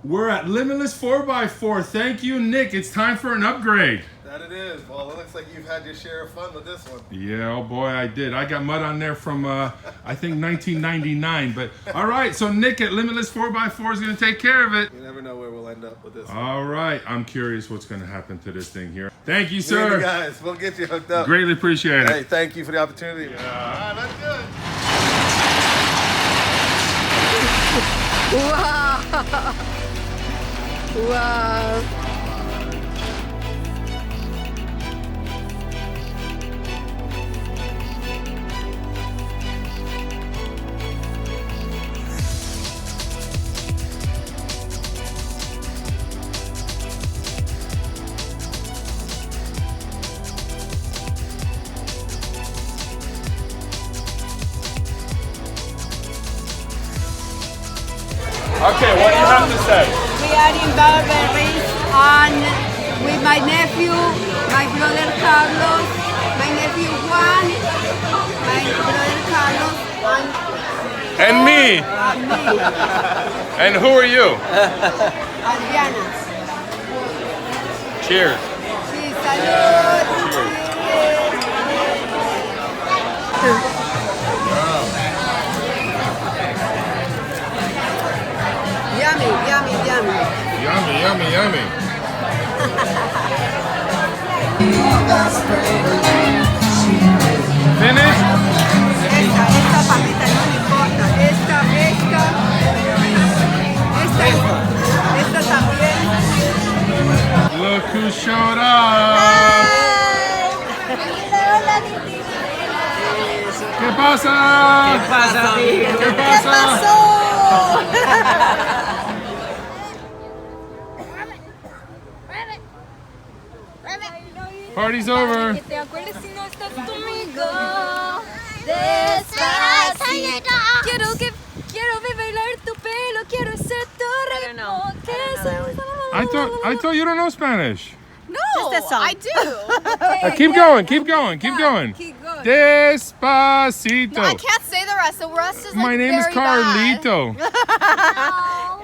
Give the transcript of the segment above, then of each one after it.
We're at Limitless 4x4. Thank you, Nick. It's time for an upgrade. That it is. Well, it looks like you've had your share of fun with this one. Yeah, oh boy, I did. I got mud on there from, I think, 1999. But, all right, so Nick at Limitless 4x4 is going to take care of it. You never know where we'll end up with this one. All right. I'm curious what's going to happen to this thing here. Thank you, sir. You guys, we'll get you hooked up. Greatly appreciate it. Hey, thank you for the opportunity. Yeah. All right, let's do it. Wow! Wow! Okay, what do you have to say? We are in Burberry and with my nephew, my brother Carlos, my nephew Juan, my brother Carlos, And me. and me, And who are you? Adriana. Cheers. Sí, salud. Yummy, yummy, yummy. Yummy, yummy, yummy. Finish? Esta papita no me importa. Esta también. Look who showed up. ¿Qué pasa? ¿Qué pasa, amigo? ¿Qué pasa? Party's over. Que te acuerdes si no estás conmigo. Despacito. Quiero ver bailar tu pelo. Quiero ser tu ritmo. I thought you don't know Spanish. No, Just a song. I do. Keep going, keep going, keep going. Keep going. Despacito. I can't say the rest. The rest is like My name is very bad. Carlito. No.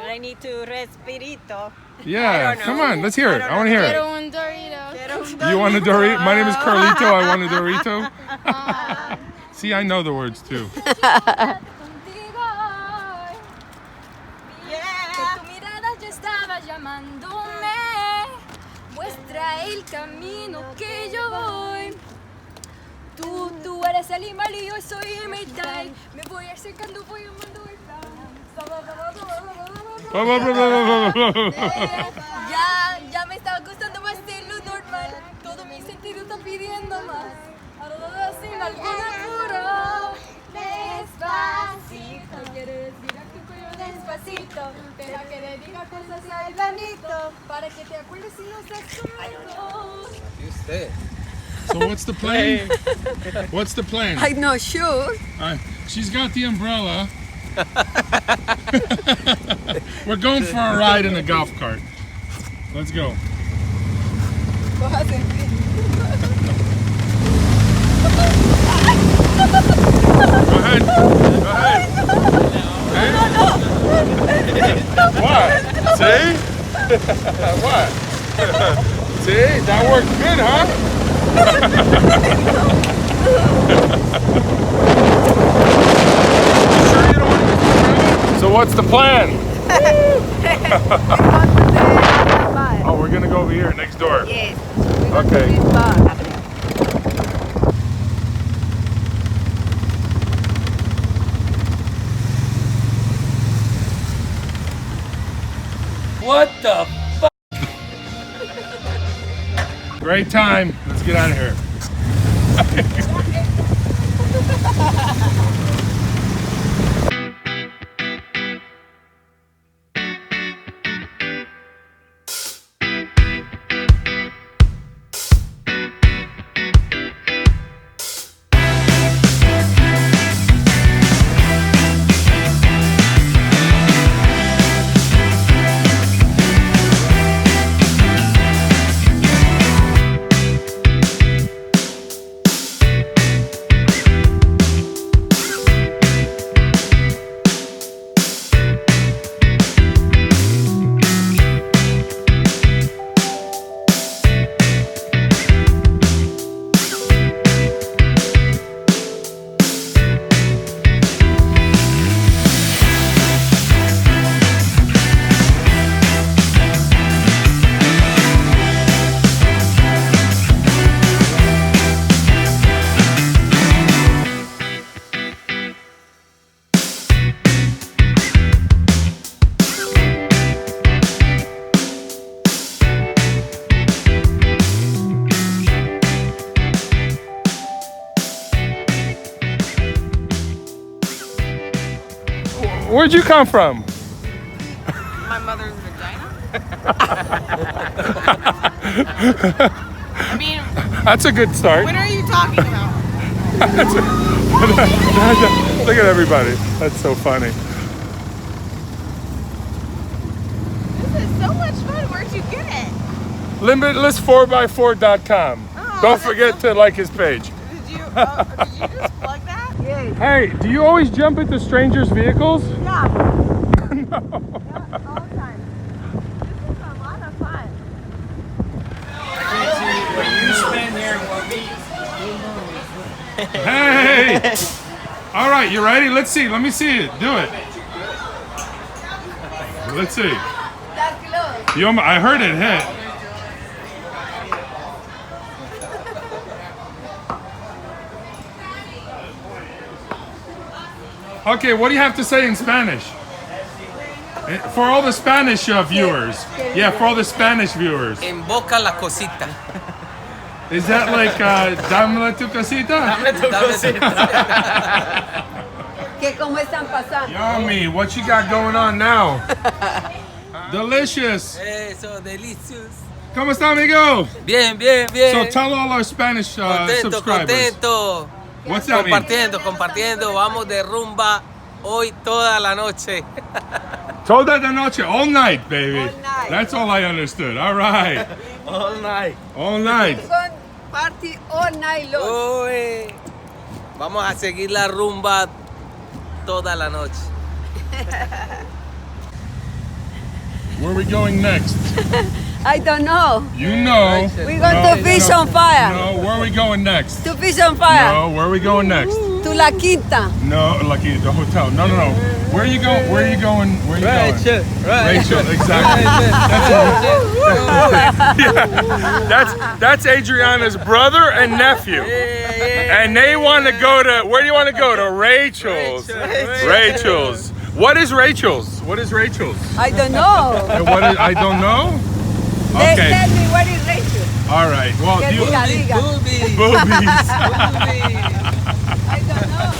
I need to respirito. Yeah, come on, let's hear it. I want to hear it. Quiero un Dorito. You want a Dorito? My name is Carlito. I want a Dorito. See, I know the words too. Contigo hoy. Que tu mirada ya estaba llamándome. Muestra el camino que yo voy. Tú eres el animal y yo soy mitad. Me voy acercando, voy amando el Ya me estaba costando más de lo normal. Todo mi sentido está pidiendo más. Ahora sin algún apuro. Despacito. Quiero decir a tu cuello despacito. Deja que le diga cosas al planito. Para que te acuerdes si no estás conmigo. So what's the plan? What's the plan? I'm not sure. She's got the umbrella. We're going for a ride in a golf cart. Let's go. Go ahead. Go ahead. Go ahead. What? See? What? See? That worked good, huh? So what's the plan? Oh, we're gonna go over here next door. Yes. Okay. What the fuck? Great time. Let's get out of here. Where'd you come from? My mother's vagina? I mean, That's a good start. what are you talking about? Look at everybody. That's so funny. This is so much fun. Where'd you get it? Limitless4x4.com. Oh, Don't forget to like his page. Did you just plug that? Yes. Hey, do you always jump into strangers' vehicles? Yeah. No. Yeah, all the time. This is a lot of fun. Hey! All right, you ready? Let's see. Let me see it. Do it. Let's see. That close. I heard it hit. Okay, what do you have to say in Spanish? For all the Spanish viewers. Yeah, for all the Spanish viewers. En boca la cosita. Is that like, dame tu casita? ¿Qué cómo están pasando? Yummy, what you got going on now? Delicious. Eso, delicious. ¿Cómo está, amigo? Bien, bien, bien. So tell all our Spanish Contento, subscribers. contento. What's that mean? Compartiendo. Vamos de rumba hoy toda la noche. Toda la noche, all night, baby. All night. That's all I understood. All right. All night. All night. Con party all night long. Oye. Vamos a seguir la rumba toda la noche. Where are we going next? I don't know. You know. We're going to fish on fire. No, where are we going next? To fish on fire. No, where are we going next? To La Quinta. No, lucky the hotel. No. Where are you going? Where are you going? Where are you going? Rachel, exactly. That's Adriana's brother and nephew. And they want to go to, where do you want to go? To Rachel's. Rachel's. What is Rachel's? What is Rachel's? I don't know. I don't know? They Okay. tell me what is Rachel. All right. Well, Que do you, diga. Boobies. boobies. I don't know.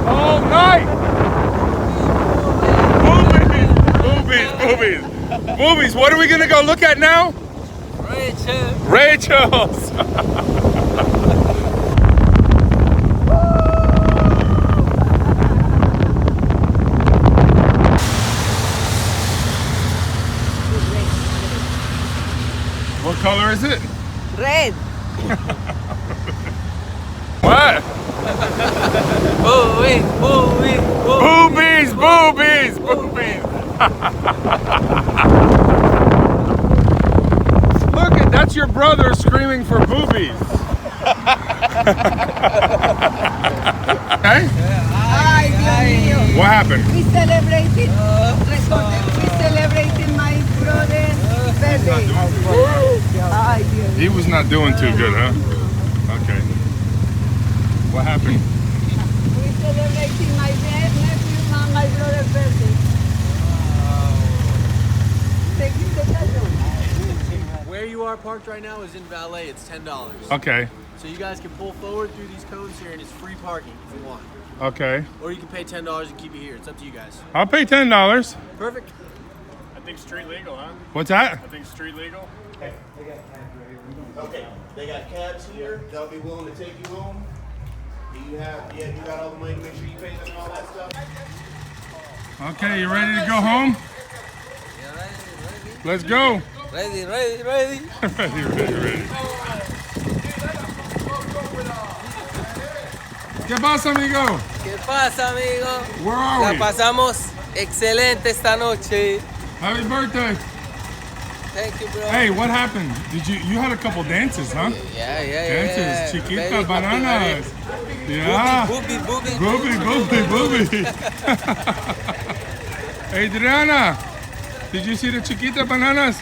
All night. Boobies. Boobies. What are we gonna go look at now? Rachel's. What color is it? Red. What? Boobies. Look, that's your brother screaming for boobies. Hey? Ay, Dios mío. What happened? We celebrated my brother's birthday. Ay, Dios. He was not doing too good, huh? Okay. What happened? We celebrated my nephew and my brother's birthday. Where you are parked right now is in valet. It's $10. Okay. So you guys can pull forward through these cones here, and it's free parking if you want. Okay. Or you can pay $10 and keep it here. It's up to you guys. I'll pay $10. Perfect. I think street legal, huh? What's that? I think street legal. Okay, they got cabs here. They'll be willing to take you home. Do you have? Yeah, you got all the money to make sure you pay them and all that stuff. Okay, you ready to go home? Let's go. Ready. Ready. ¿Qué pasa, amigo? ¿Qué pasa, amigo? Where are La we? pasamos excelente esta noche. Happy birthday. Thank you, bro. Hey, what happened? You had a couple dances, huh? Yeah. Dances, chiquita, Very bananas. happy, Yeah. Booby. Booby. Adriana, did you see the chiquita bananas?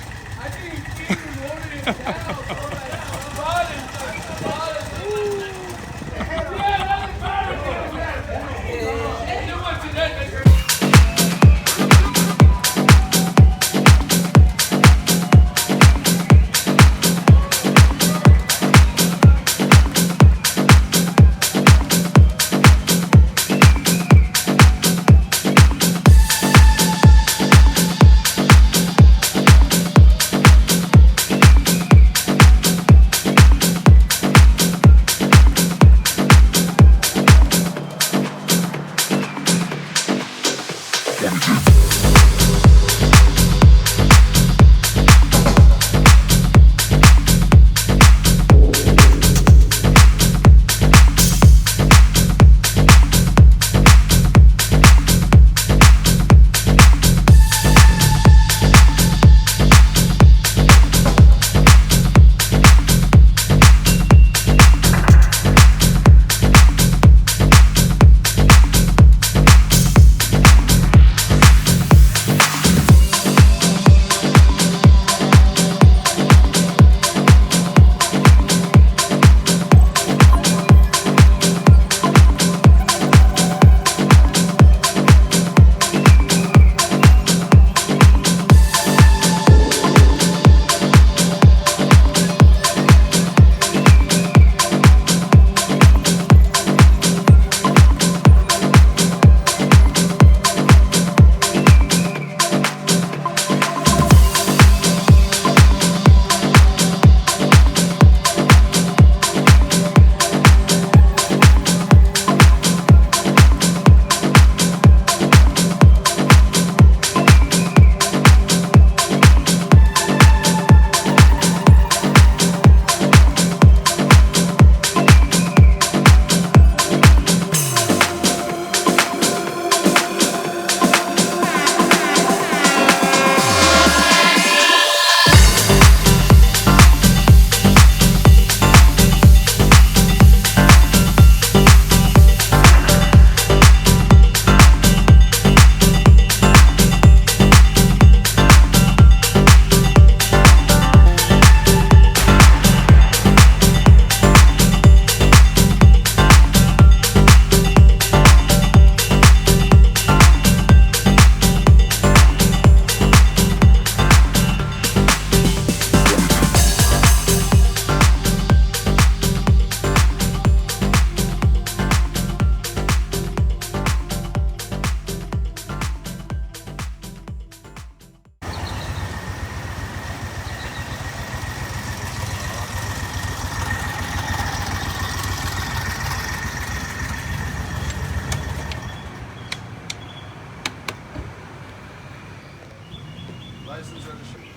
License registration.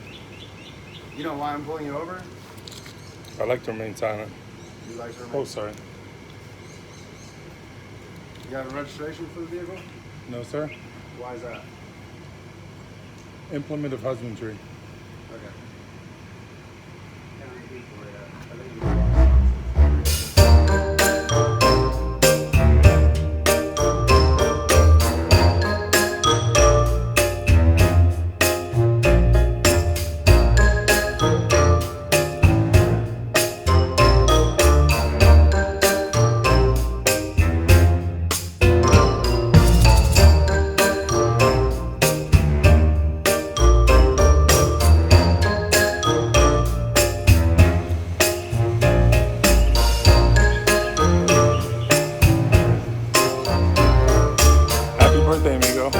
You know why I'm pulling you over? I like to remain silent. You like to Oh, remain- sorry. You got a registration for the vehicle? No, sir. Why is that? Implement of husbandry. Okay. Can't repeat for you. I think Happy birthday, amigo.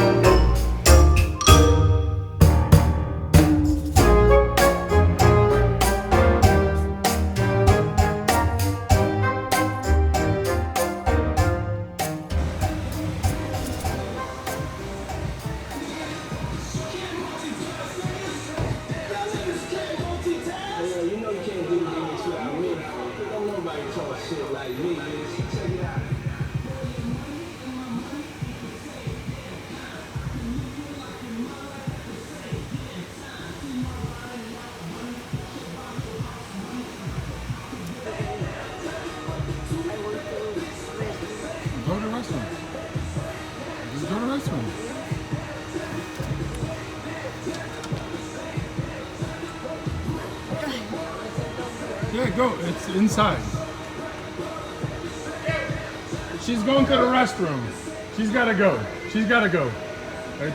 You know you can't do anything shit out of me. Don't nobody talk shit like me, bitch. Check it out. Go to the restaurant. Just go to the restaurant. It's inside. She's going to the restroom. She's gotta go. She's gotta go. Right.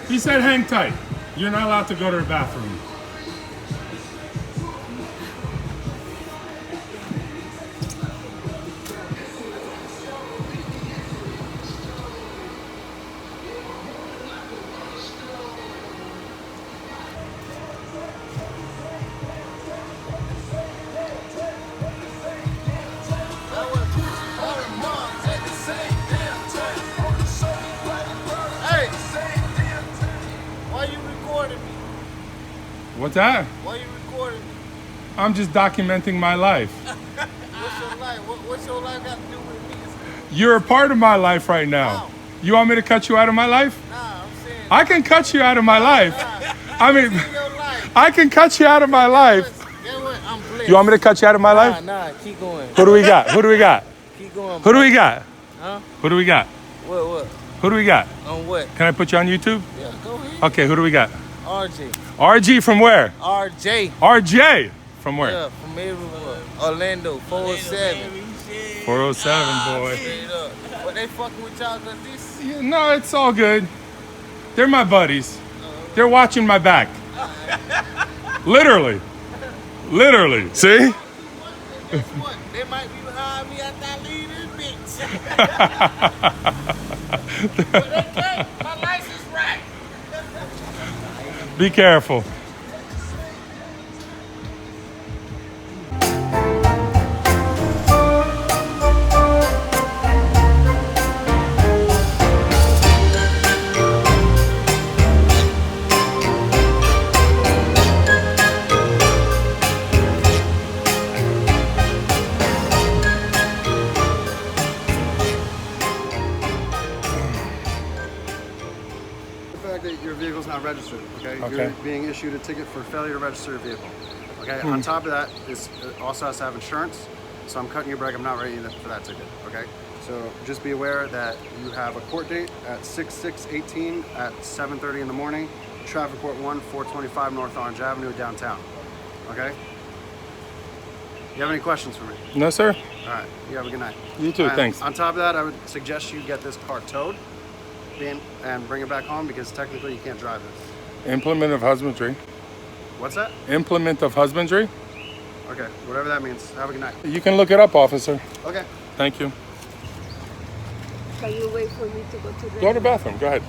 He said hang tight. You're not allowed to go to the bathroom. What's that? Why you recording me? I'm just documenting my life. What's your life? What's your life got to do with me? You're a part of my life right now. How? You want me to cut you out of my life? Nah, I'm saying. I can cut you out of my life. I mean, In your life. I can cut you out of my life. Guess what? I'm blessed. You want me to cut you out of my life? Nah, keep going. Who do we got? Who do we got? Keep going. Who do we got? Huh? Who do we got? What? Who do we got? On what? Can I put you on YouTube? Yeah, go ahead. Okay, who do we got? RJ. RG from where? RJ. RJ from where? Yeah, from everywhere. Orlando, 407. 407, boy. Straight up. But they fucking with y'all cause this? Yeah, no, it's all good. They're my buddies. They're watching my back. Literally. Literally. See? Guess what? They might be behind me after I leave this bitch. But they can't. My license right. Be careful. That your vehicle's not registered, okay? Okay. You're being issued a ticket for failure to register your vehicle. Okay, on top of that, it also has to have insurance, so I'm cutting your brake, I'm not writing you for that ticket, okay? So just be aware that you have a court date at 6/6/18 at 7:30 in the morning, traffic court 1, 425 North Orange Avenue, downtown, okay? You have any questions for me? No, sir. All right, you have a good night. You too, thanks. On top of that, I would suggest you get this car towed and bring it back home because technically you can't drive this. Implement of husbandry. What's that? Implement of husbandry. Okay, whatever that means. Have a good night. You can look it up, officer. Okay. Thank you. Can you wait for me to go to the Go to the bathroom. Go ahead.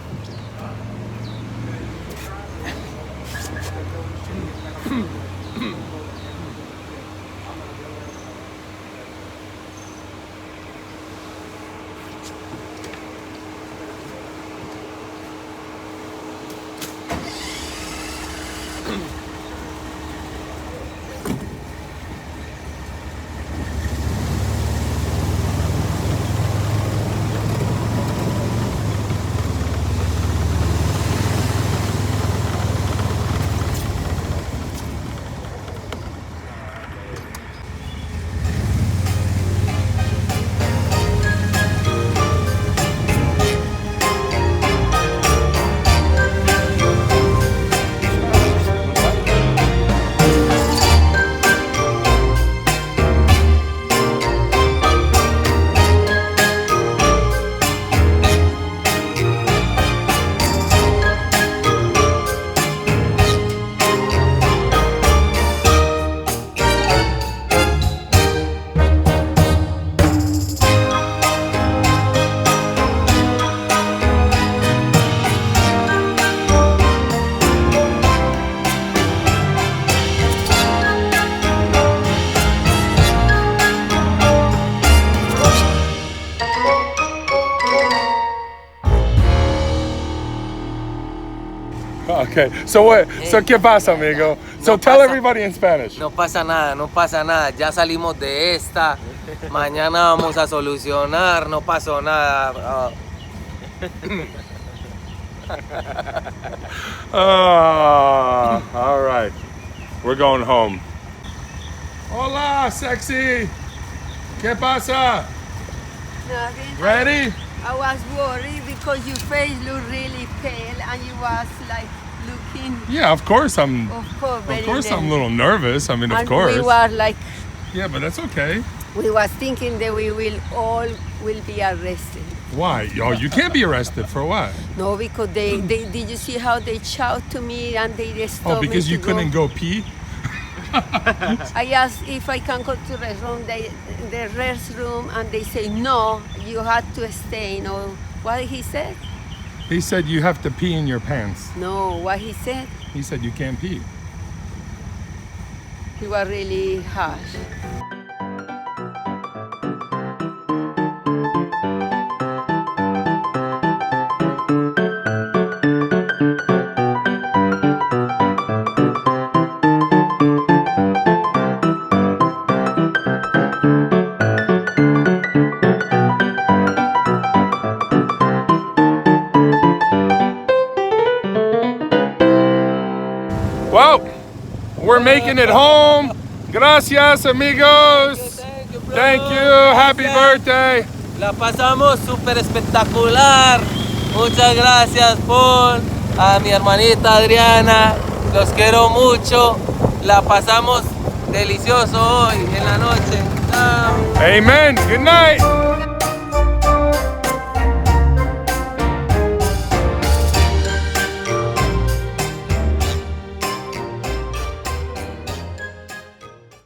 Okay. So what? So ¿qué pasa, amigo? So No tell pasa. everybody in Spanish. No pasa nada, no pasa nada. Ya salimos de esta. Mañana vamos a solucionar. No pasó nada. All right. We're going home. Hola, sexy. ¿Qué pasa? Nothing. Ready? I was worried because your face looked really pale and you was like looking. Yeah, of course I'm. Of course, very Of course I'm a nervous. little nervous. I mean, of And course. we were like, Yeah, but that's okay. we was thinking that we will all will be arrested. Why? Oh, you can't be arrested for what? No, because they did you see how they shout to me and they stopped Oh, because me you to couldn't go pee? I asked if I can go to the restroom, the restroom, and they say no, you had to stay. No, what he said? He said you have to pee in your pants. No, what he said? He said you can't pee. He was really harsh. Well, we're making it home. Gracias, amigos. Thank you. Happy birthday. La pasamos súper espectacular. Muchas gracias, Paul. A mi hermanita Adriana. Los quiero mucho. La pasamos delicioso hoy en la noche. Chao. Amen. Good night.